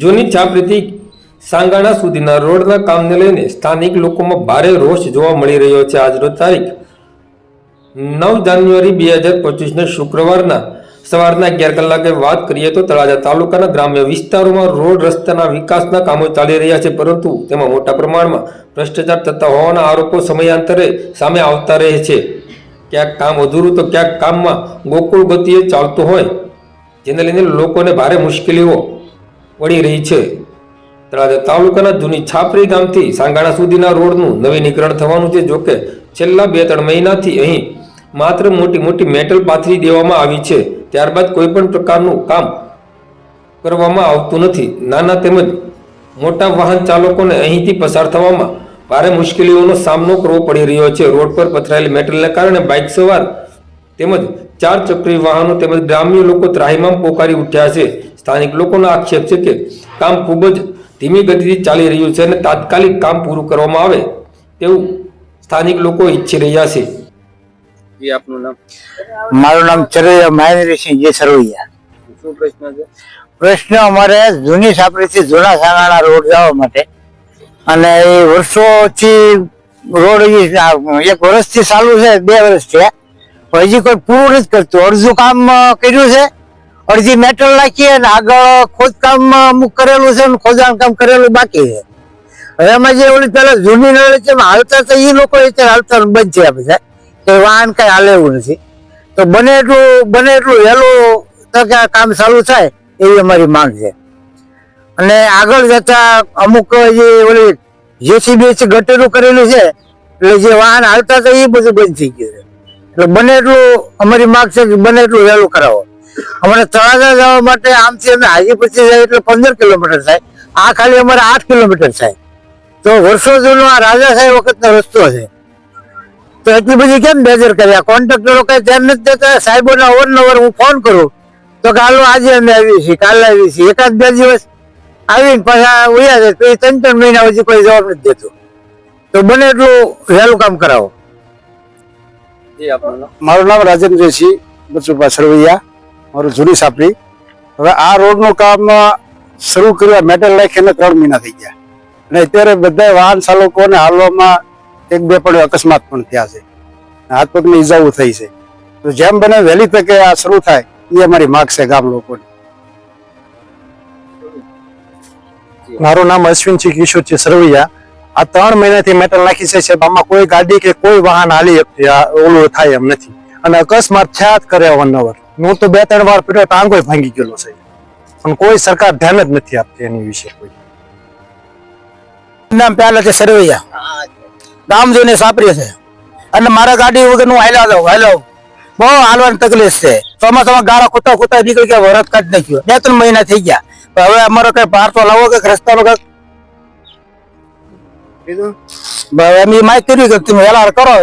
જૂની છાપરીથી સાંગાણા સુધીના રોડના કામને લઈને સ્થાનિક લોકોમાં ભારે રોષ જોવા મળી રહ્યો છે। આજરોજ તારીખ 9 જાન્યુઆરી 2025 શુક્રવારના સવારના 11 કલાકે વાત કરીએ તો તળાજા તાલુકાના ગ્રામ્ય વિસ્તારોમાં રોડ રસ્તાના વિકાસના કામો ચાલી રહ્યા છે, પરંતુ તેમાં મોટા પ્રમાણમાં ભ્રષ્ટાચાર થતા હોવાના આરોપો સમયાંતરે સામે આવતા રહે છે। ક્યાંક કામ અધૂરું તો ક્યાંક કામમાં ગોકુળ ગતિએ ચાલતું હોય, જેને લઈને લોકોને ભારે મુશ્કેલીઓ પડી રહી છે। તળાજા તાલુકાના જૂની છાપરી ગામથી સાંગાણા સુધીના રોડનું નવીનીકરણ થવાનું છે। જોકે છેલ્લા 2-3 મહિનાથી અહીં માત્ર મોટી મોટી મેટલ પાથરી દેવામાં આવી છે, ત્યારબાદ કોઈ પણ પ્રકારનું કામ કરવામાં આવતું નથી। નાના તેમજ મોટા વાહન ચાલકોને અહીંથી પસાર થવામાં ભારે મુશ્કેલીઓનો સામનો કરવો પડી રહ્યો છે। રોડ પર પથરાયેલી મેટલને કારણે બાઇક સવાર તેમજ 4 ચક્રી વાહનો તેમજ ગ્રામ્ય લોકો ત્રાહિમામ પોકારી ઉઠ્યા છે। સ્થાનિક લોકોનો આક્ષેપ છે કે કામ ખૂબ જ ધીમી ગતિથી ચાલી રહ્યું છે અને તાત્કાલિક કામ પૂરું કરવામાં આવે તેવું સ્થાનિક લોકો ઈચ્છી રહ્યા છે। જી આપનું નામ? મારું નામ ચરૈયા મહેન્દ્રસિંહ જે સરવૈયા। શું પ્રશ્ન છે? પ્રશ્ન અમારે જૂની છાપરીથી જૂના સાંગાણા રોડ જવા માટે, અને એ વર્ષોથી રોડ 1 વર્ષથી ચાલુ છે, 2 વર્ષ થયા, પણ હજી કોઈ પૂરું નથી કરતું। અડધું કામ કર્યું છે, અડધી મેટલ નાખી અને આગળ ખોદકામ અમુક કરેલું છે, ખોદાણ કામ કરેલું બાકી છે। હવે એમાં જે ઓલી પેલા જૂની નળી છે હાલતા તો એ લોકો હાલતા બંધ છે બધા, કે વાહન કઈ હાલે એવું નથી। તો બને એટલું વહેલું તકે આ કામ ચાલુ થાય એવી અમારી માંગ છે। અને આગળ જતા અમુક જે ઓલી જેસીબી ગટેરું કરેલું છે, એટલે જે વાહન હાલતા હતા એ બધું બંધ થઈ ગયું છે। એટલે બને એટલું અમારી માંગ છે કે બને એટલું વહેલું કરાવો। અમારે તળાજા જવા માટે આમથી અમે હાજીપુરથી જાય એટલે 15 કિલોમીટર થાય, આ ખાલી અમારે 8 કિલોમીટર થાય। તો વર્ષો જૂનો આ રાજા સાહેબ વખતનો રસ્તો છે, તો એટલી બધી કેમ બેજર કર્યા? કોન્ટ્રાક્ટરો કઈ ધ્યાન નથી દેતા। સાહેબોને અવારનવાર હું ફોન કરું તો કે હાલો આજે અમે આવીએ છીએ, કાલે આવીએ છીએ, 1-2 દિવસ આવીને પાછા ઉયા જાય, પછી 3-3 મહિના પછી કોઈ જવાબ નથી દેતું। તો બને એટલું વહેલું કામ કરાવો। જી આપનું નામ? મારું નામ રાજેન્દ્રસિંહ બચુભા સરવૈયા, મારું જૂની છાપરી। હવે આ રોડનું કામ શરૂ કર્યા મેટલ નાખીને 3 મહિના થઈ ગયા, અને અત્યારે બધા વાહન ચાલકોને હાલવામાં 1-2 પણ અકસ્માત પણ થયા છે, હાથ પગની ઈજાઓ થઈ છે। તો જેમ બને વહેલી તકે આ શરૂ થાય એ અમારી માગ છે ગામ લોકોની। મારું નામ અશ્વિનસિંહ કિશોરસિંહ સરવૈયા। આ 3 મહિનાથી મેટલ નાખી છે, આમાં કોઈ ગાડી કે કોઈ વાહન હાલી ઓલું થાય એમ નથી, અને અકસ્માત થયા જ કરે અવારનવાર। હું તો 2-3 વાર પીડ્યો, ટાંગો ભાંગી ગયેલો છે, પણ કોઈ સરકાર ધ્યાન જ નથી આપતી એની વિશે કોઈ। નામ પહેલા છે સરવૈયા, ગામ જોઈને સાપરી છે, અને મારા ગાડી વગર હું હાલ્યો બહુ હાલવાની તકલીફ છે। ચોમાસામાં ગાળા ખોતા નીકળી ગયા, વરસ કાઢી નાખ્યો, 2-3 મહિના થઈ ગયા। હવે અમારો કઈ બહાર તો લાવો કે રસ્તાનો કઈક એમ માહિતી કરી કે તમે વેલા કરો।